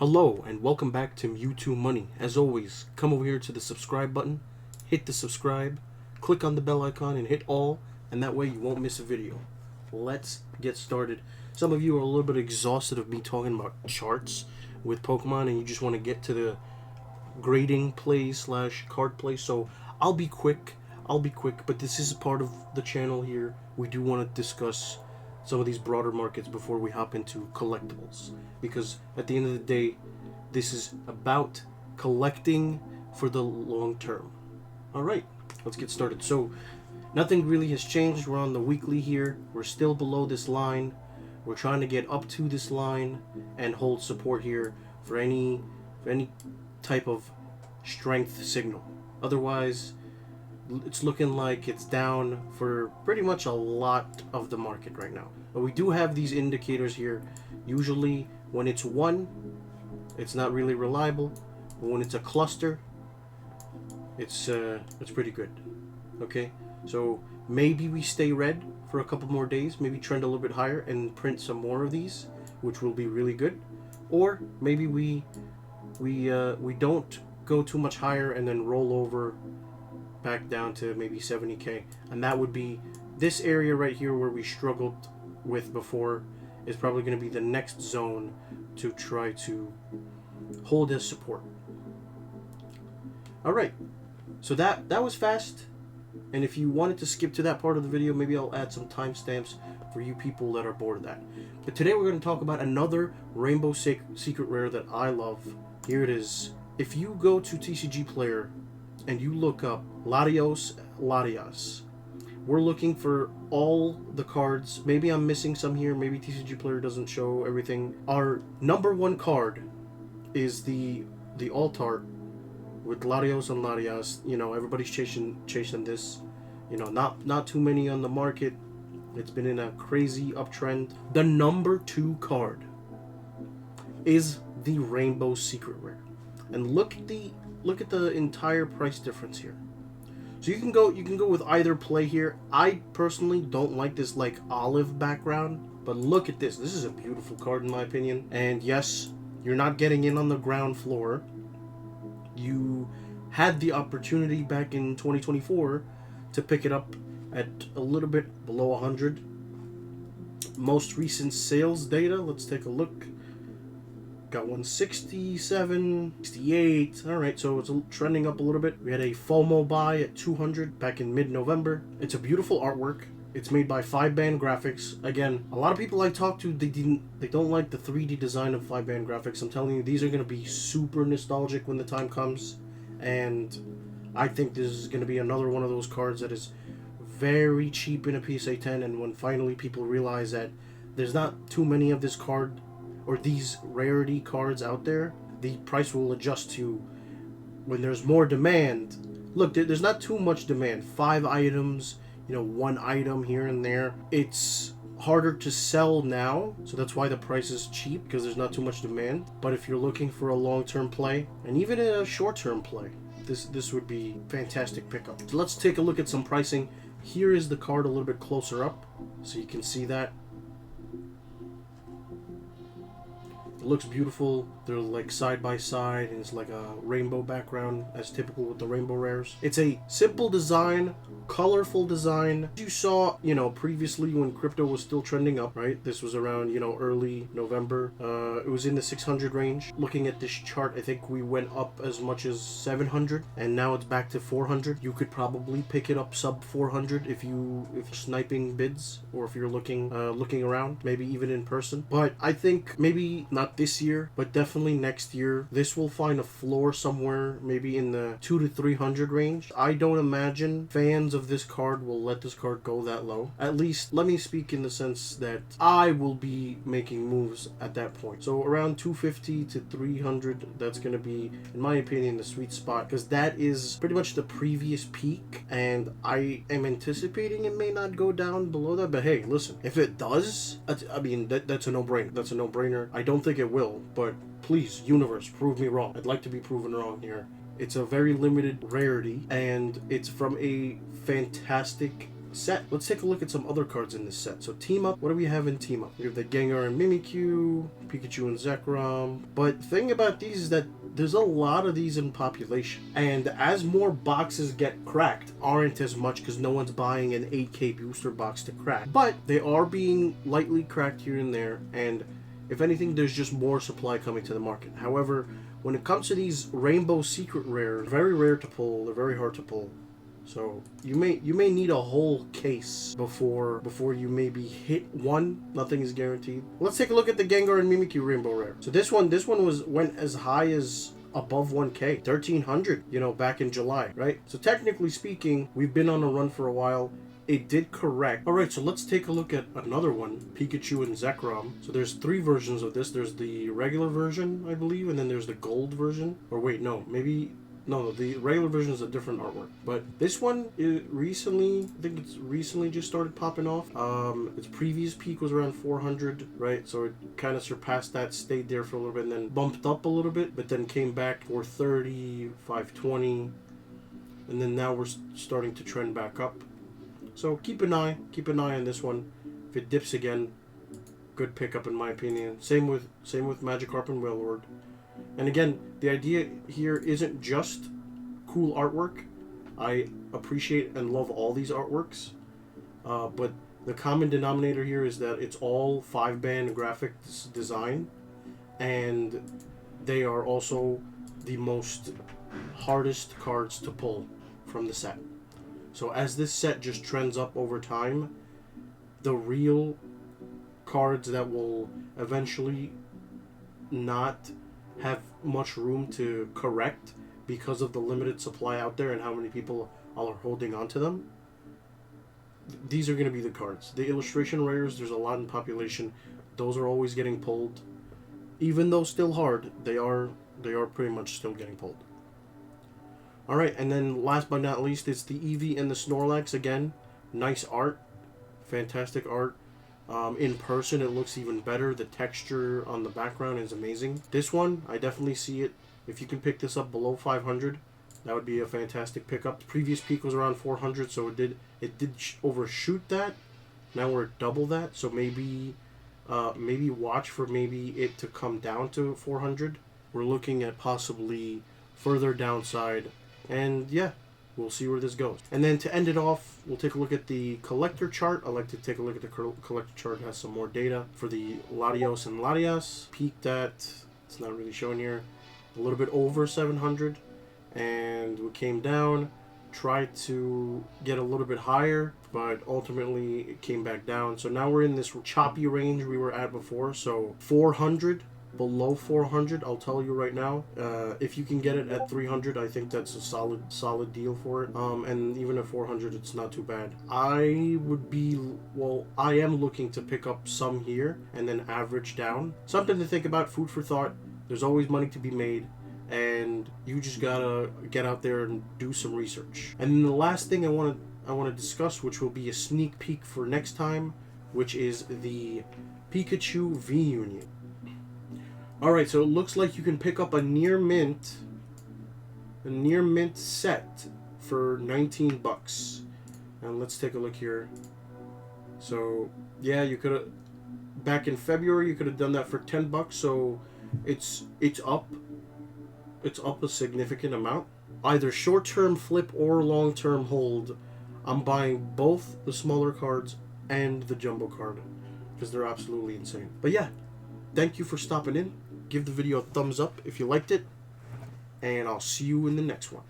Hello and welcome back to MewtwoMoney. As always, come over here to the subscribe button, hit the subscribe, click on the bell icon and hit all, and that way you won't miss a video. Let's get started. Some of you are a little bit exhausted of me talking about charts with Pokemon and you just want to get to the grading play / card play, so I'll be quick, but this is a part of the channel here. We do want to discuss some of these broader markets before we hop into collectibles, because at the end of the day this is about collecting for the long term. Alright, let's get started. So nothing really has changed. We're on the weekly here. We're still below this line. We're trying to get up to this line and hold support here for any type of strength signal. Otherwise it's looking like it's down for pretty much a lot of the market right now. But we do have these indicators here. Usually when it's one, it's not really reliable, but when it's a cluster, it's pretty good. Okay, so maybe we stay red for a couple more days, maybe trend a little bit higher and print some more of these, which will be really good. Or maybe we don't go too much higher and then roll over back down to maybe 70k, and that would be this area right here where we struggled with before is probably going to be the next zone to try to hold as support. Alright, so that was fast, and if you wanted to skip to that part of the video, maybe I'll add some timestamps for you people that are bored of that. But today we're going to talk about another Rainbow Secret Rare that I love. Here it is. If you go to TCG Player and you look up Latias, we're looking for all the cards. Maybe I'm missing some here. Maybe TCG Player doesn't show everything. Our number one card is the alt-art with Latios and Latias. You know, everybody's chasing this. You know, not too many on the market. It's been in a crazy uptrend. The number 2 card is the Rainbow Secret Rare, and look at the entire price difference here. So you can go with either play here. I personally don't like this like olive background, but look at this. This is a beautiful card in my opinion. And yes, you're not getting in on the ground floor. You had the opportunity back in 2024 to pick it up at a little bit below 100. Most recent sales data, let's take a look. Got 167, 68. Alright, so it's trending up a little bit. We had a FOMO buy at 200 back in mid-November. It's a beautiful artwork. It's made by 5-band graphics. Again, a lot of people I talk to, they don't like the 3D design of 5-band graphics. I'm telling you, these are going to be super nostalgic when the time comes. And I think this is going to be another one of those cards that is very cheap in a PSA 10. And when finally people realize that there's not too many of this card or these rarity cards out there, the price will adjust to when there's more demand. Look, there's not too much demand. 5 items, you know, 1 item here and there. It's harder to sell now, so that's why the price is cheap, because there's not too much demand. But if you're looking for a long-term play and even a short-term play, this would be fantastic pickup. So let's take a look at some pricing. Here is the card a little bit closer up so you can see that. It looks beautiful. They're like side by side, and it's like a rainbow background, as typical with the rainbow rares. It's a simple design, colorful design. You saw, you know, previously when crypto was still trending up, right? This was around, you know, early November. It was in the 600 range. Looking at this chart, I think we went up as much as 700, and now it's back to 400. You could probably pick it up sub 400 if you're sniping bids, or if you're looking around, maybe even in person. But I think maybe not this year, but definitely next year, this will find a floor somewhere maybe in the 200 to 300 range. I don't imagine fans of this card will let this card go that low. At least let me speak in the sense that I will be making moves at that point. So around 250 to 300, that's going to be, in my opinion, the sweet spot, because that is pretty much the previous peak, and I am anticipating it may not go down below that. But hey, listen, if it does, I mean, that's a no-brainer. That's a no-brainer. I don't think it will, but please, universe, prove me wrong. I'd like to be proven wrong here. It's a very limited rarity, and it's from a fantastic set. Let's take a look at some other cards in this set. So team up, what do we have in team up? We have the Gengar and Mimikyu, Pikachu and Zekrom. But the thing about these is that there's a lot of these in population. And as more boxes get cracked, aren't as much because no one's buying an 8K booster box to crack. But they are being lightly cracked here and there, and if anything, there's just more supply coming to the market. However, when it comes to these rainbow secret rares, very rare to pull, they're very hard to pull. So you may need a whole case before you maybe hit one. Nothing is guaranteed. Let's take a look at the Gengar and Mimikyu rainbow rare. So this one went as high as above 1K, 1300, you know, back in July, right? So technically speaking, we've been on a run for a while. It did correct. All right, so let's take a look at another one, Pikachu and Zekrom. So there's 3 versions of this. There's the regular version, I believe, and then there's the gold version. Or wait, no, no, the regular version is a different artwork. But this one, I think it's recently just started popping off. Its previous peak was around 400, right? So it kind of surpassed that, stayed there for a little bit, and then bumped up a little bit, but then came back 430, 520, and then now we're starting to trend back up. So keep an eye on this one. If it dips again, good pickup in my opinion. Same with Magikarp and Wailord. And again, the idea here isn't just cool artwork. I appreciate and love all these artworks, but the common denominator here is that it's all 5-band graphics design, and they are also the most hardest cards to pull from the set. So as this set just trends up over time, the real cards that will eventually not have much room to correct because of the limited supply out there and how many people are holding on to them, these are going to be the cards. The illustration rares, there's a lot in population. Those are always getting pulled. Even though still hard, they are pretty much still getting pulled. Alright, and then last but not least, it's the Eevee and the Snorlax again. Nice art. Fantastic art. In person, it looks even better. The texture on the background is amazing. This one, I definitely see it. If you can pick this up below 500, that would be a fantastic pickup. The previous peak was around 400, so it did overshoot that. Now we're at double that, so maybe watch for maybe it to come down to 400. We're looking at possibly further downside, and yeah, we'll see where this goes. And then to end it off, we'll take a look at the collector chart. I like to take a look at the collector chart. It has some more data for the Latios and Latios. Peaked at, it's not really shown here, a little bit over 700, and we came down, tried to get a little bit higher, but ultimately it came back down. So now we're in this choppy range we were at before. So 400, below 400, I'll tell you right now. If you can get it at 300, I think that's a solid deal for it. And even at 400, it's not too bad. I am looking to pick up some here and then average down. Something to think about, food for thought. There's always money to be made, and you just gotta get out there and do some research. And then the last thing I want to discuss, which will be a sneak peek for next time, which is the Pikachu V-Union. Alright, so it looks like you can pick up a near mint set for 19 bucks. And let's take a look here. So yeah, you could have, back in February you could have done that for 10 bucks. So it's up a significant amount. Either short-term flip or long-term hold. I'm buying both the smaller cards and the jumbo card because they're absolutely insane. But yeah, thank you for stopping in. Give the video a thumbs up if you liked it, and I'll see you in the next one.